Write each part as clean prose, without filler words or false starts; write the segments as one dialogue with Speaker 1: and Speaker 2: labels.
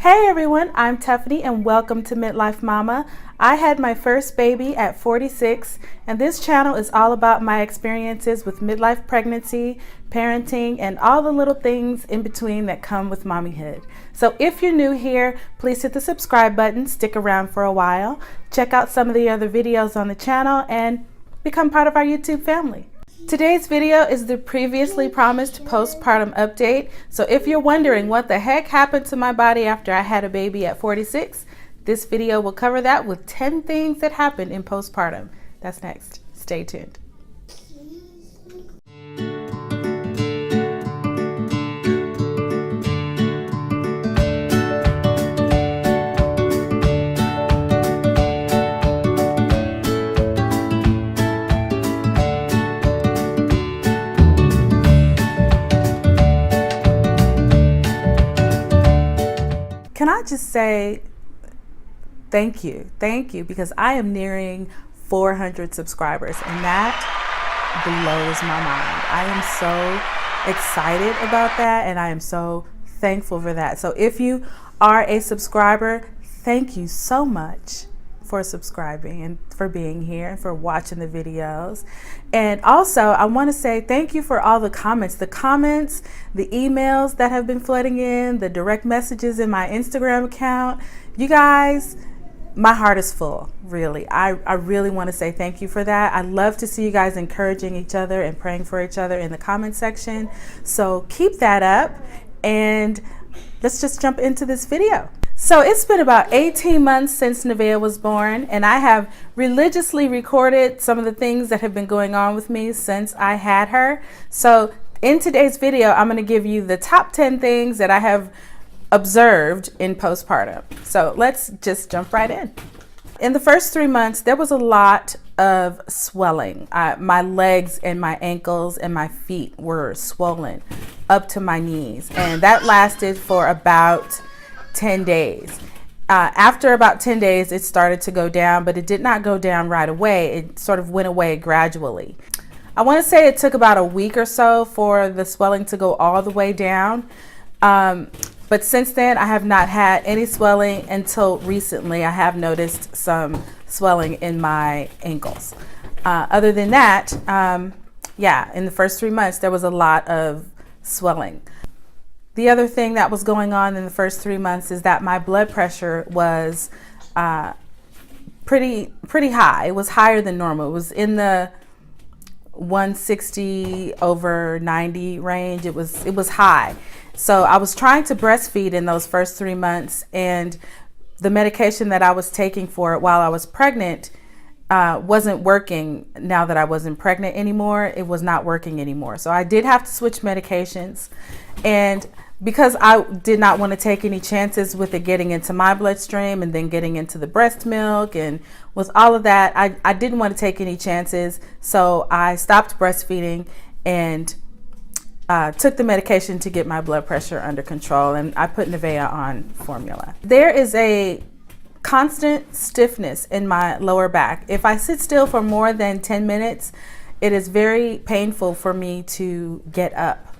Speaker 1: Hey everyone, I'm Tiffany and welcome to Midlife Mama. I had my first baby at 46 and this channel is all about my experiences with midlife pregnancy, parenting, and all the little things in between that come with mommyhood. So if you're new here, please hit the subscribe button, stick around for a while, check out some of the other videos on the channel, and become part of our YouTube family. Today's video is the previously promised postpartum update. So if you're wondering what the heck happened to my body after I had a baby at 46, this video will cover that with 10 things that happened in postpartum. That's next. Stay tuned. Can I just say thank you, because I am nearing 400 subscribers and that blows my mind. I am so excited about that and I am so thankful for that. So if you are a subscriber, thank you so much for subscribing and for being here and for watching the videos. And also I want to say thank you for all the comments, the emails that have been flooding in, the direct messages in my Instagram account. You guys, my heart is full, really. I really want to say thank you for that. I love to see you guys encouraging each other and praying for each other in the comment section. So keep that up and let's just jump into this video. So it's been about 18 months since Nevaeh was born, and I have religiously recorded some of the things that have been going on with me since I had her. So in today's video, I'm going to give you the top 10 things that I have observed in postpartum. So let's just jump right in. In the first 3 months, there was a lot of swelling. My legs and my ankles and my feet were swollen up to my knees, and that lasted for about 10 days. After about 10 days, it started to go down, but it did not go down right away. It sort of went away gradually. I want to say it took about a week or so for the swelling to go all the way down. But since then, I have not had any swelling until recently. I have noticed some swelling in my ankles. Other than that, yeah, in the first 3 months, there was a lot of swelling. The other thing that was going on in the first 3 months is that my blood pressure was pretty high. It was higher than normal. It was in the 160/90 range. It was high. So I was trying to breastfeed in those first 3 months, and the medication that I was taking for it while I was pregnant wasn't working. Now that I wasn't pregnant anymore, it was not working anymore. So I did have to switch medications, and because I did not want to take any chances with it getting into my bloodstream and then getting into the breast milk, and with all of that, I didn't want to take any chances. So I stopped breastfeeding and took the medication to get my blood pressure under control, and I put Nevaeh on formula. There is a constant stiffness in my lower back. If I sit still for more than 10 minutes, it is very painful for me to get up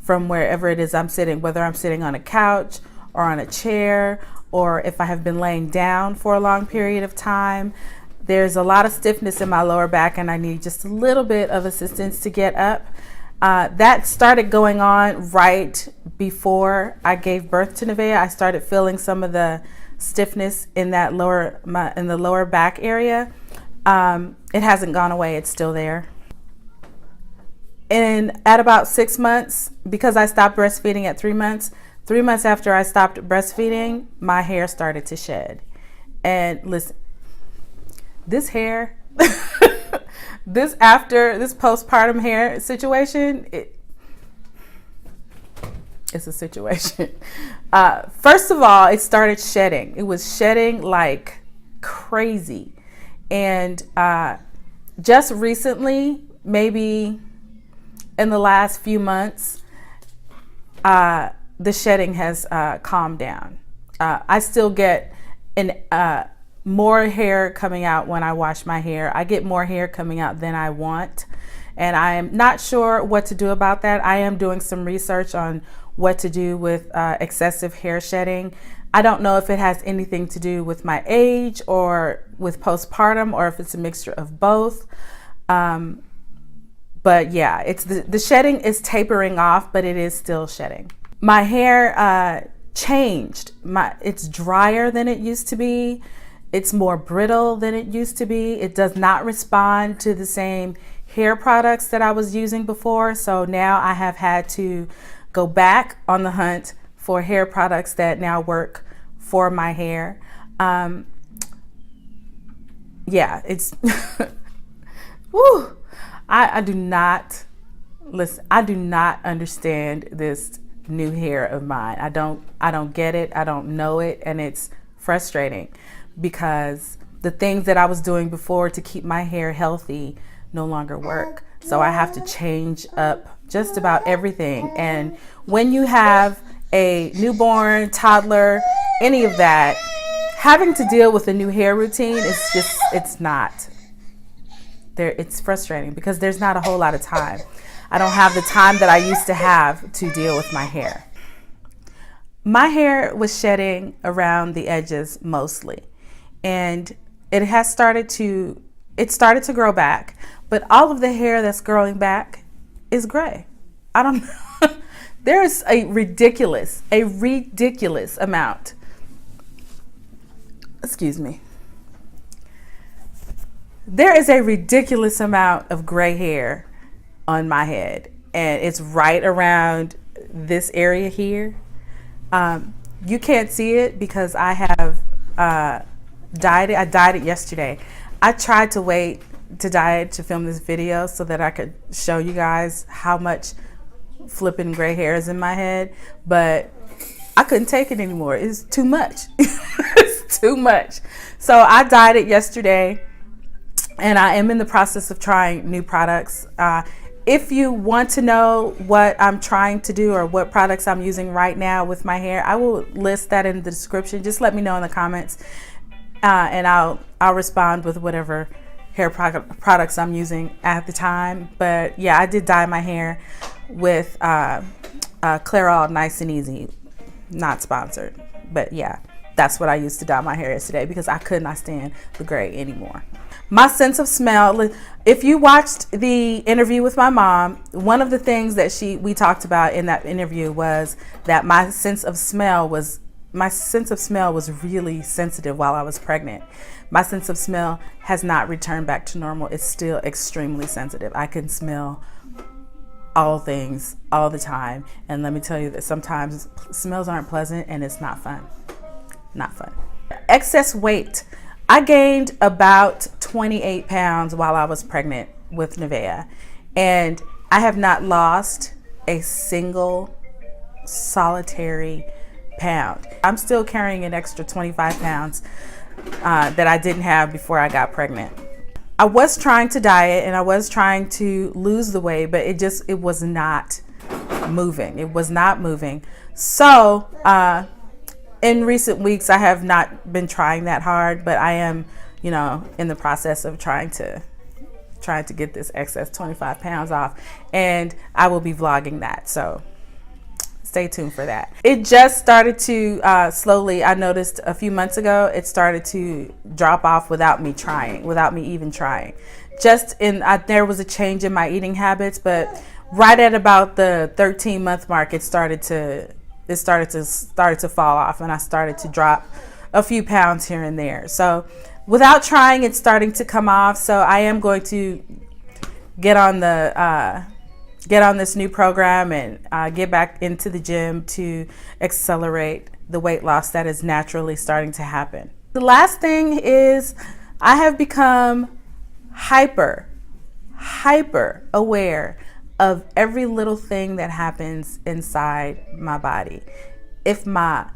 Speaker 1: from wherever it is I'm sitting, whether I'm sitting on a couch or on a chair, or if I have been laying down for a long period of time. There's a lot of stiffness in my lower back and I need just a little bit of assistance to get up. That started going on right before I gave birth to Nevaeh. I started feeling some of the stiffness in that in the lower back area. It hasn't gone away, it's still there. And at about 6 months, because I stopped breastfeeding at 3 months, 3 months after I stopped breastfeeding, my hair started to shed. And listen, this hair, this postpartum hair situation, it's a situation. First of all, it started shedding. It was shedding like crazy. And just recently, maybe in the last few months, the shedding has calmed down. I still get more hair coming out when I wash my hair. I get more hair coming out than I want, and I am not sure what to do about that. I am doing some research on what to do with excessive hair shedding. I don't know if it has anything to do with my age or with postpartum, or if it's a mixture of both. But yeah, it's the shedding is tapering off, but it is still shedding. My hair changed. It's drier than it used to be. It's more brittle than it used to be. It does not respond to the same hair products that I was using before. So now I have had to go back on the hunt for hair products that now work for my hair. Yeah, it's woo. I do not understand this new hair of mine. I don't get it. I don't know it, and it's frustrating because the things that I was doing before to keep my hair healthy no longer work. So I have to change up just about everything. And when you have a newborn, toddler, any of that, having to deal with a new hair routine is just, it's not there. It's frustrating because there's not a whole lot of time. I don't have the time that I used to have to deal with my hair. My hair was shedding around the edges mostly, and it started to grow back, but all of the hair that's growing back is gray. I don't know. There's a ridiculous amount. Excuse me. There is a ridiculous amount of gray hair on my head, and it's right around this area here. You can't see it because I have dyed it. I dyed it yesterday. I tried to wait to dye it to film this video so that I could show you guys how much flipping gray hair is in my head, but I couldn't take it anymore. It's too much. It's too much. So I dyed it yesterday, and I am in the process of trying new products. If you want to know what I'm trying to do or what products I'm using right now with my hair, I will list that in the description. Just let me know in the comments, and I'll respond with whatever hair products I'm using at the time. But yeah, I did dye my hair with Clairol Nice and Easy. Not sponsored, but yeah, that's what I used to dye my hair yesterday because I could not stand the gray anymore. My sense of smell, if you watched the interview with my mom, one of the things that we talked about in that interview was that my sense of smell was really sensitive while I was pregnant. My sense of smell has not returned back to normal. It's still extremely sensitive. I can smell all things all the time, and let me tell you that sometimes smells aren't pleasant, and it's not fun. Not fun. Excess weight. I gained about 28 pounds while I was pregnant with Nevaeh, and I have not lost a single solitary pound. I'm still carrying an extra 25 pounds that I didn't have before I got pregnant. I was trying to diet and I was trying to lose the weight, but it was not moving. It was not moving. So in recent weeks, I have not been trying that hard, but I am, in the process of trying to get this excess 25 pounds off, and I will be vlogging that. So stay tuned for that. It just started to slowly, I noticed a few months ago, it started to drop off without me even trying. There was a change in my eating habits, but right at about the 13-month mark, it started to fall off, and I started to drop a few pounds here and there. So without trying, it's starting to come off. So I am going to get on this new program and get back into the gym to accelerate the weight loss that is naturally starting to happen. The last thing is I have become hyper aware of every little thing that happens inside my body. If my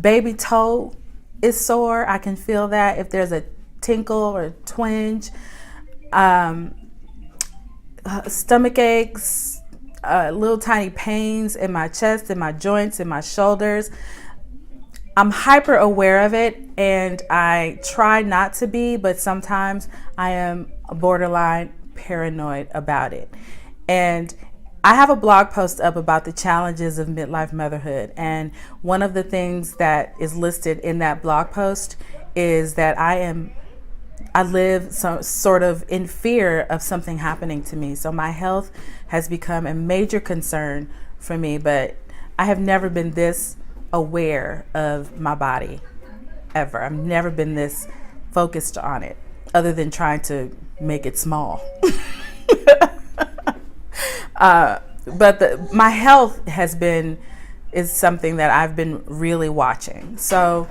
Speaker 1: baby toe is sore, I can feel that. If there's a tinkle or twinge, stomach aches, little tiny pains in my chest, in my joints, in my shoulders. I'm hyper aware of it, and I try not to be, but sometimes I am borderline paranoid about it. And I have a blog post up about the challenges of midlife motherhood. And one of the things that is listed in that blog post is that I live sort of in fear of something happening to me. So my health has become a major concern for me, but I have never been this aware of my body ever. I've never been this focused on it, other than trying to make it small. But my health is something that I've been really watching. So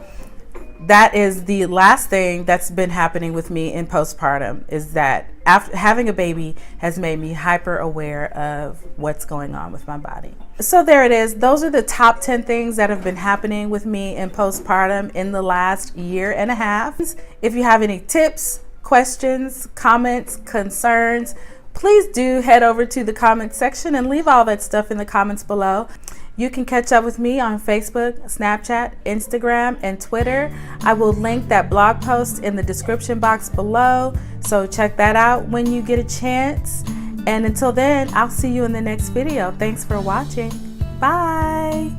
Speaker 1: that is the last thing that's been happening with me in postpartum, is that after having a baby has made me hyper aware of what's going on with my body. So there it is. Those are the top 10 things that have been happening with me in postpartum in the last year and a half. If you have any tips, questions, comments, concerns, please do head over to the comment section and leave all that stuff in the comments below. You can catch up with me on Facebook, Snapchat, Instagram, and Twitter. I will link that blog post in the description box below, so check that out when you get a chance. And until then, I'll see you in the next video. Thanks for watching. Bye.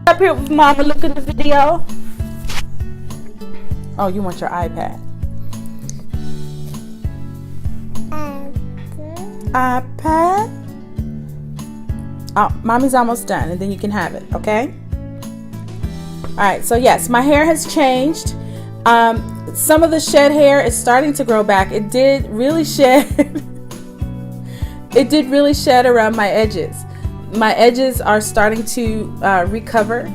Speaker 1: Up here with Mama, look at the video. Oh, you want your iPad? iPad? Oh, Mommy's almost done, and then you can have it, okay? All right, so yes, my hair has changed. Some of the shed hair is starting to grow back. It did really shed. It did really shed around my edges. My edges are starting to recover,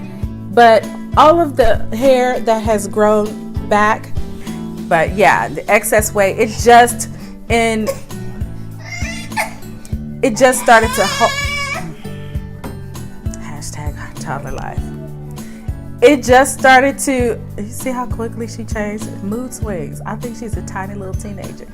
Speaker 1: but all of the hair that has grown back, but yeah, the excess weight, it just started to hashtag toddler life. It just started to, you see how quickly she changed? Mood swings. I think she's a tiny little teenager.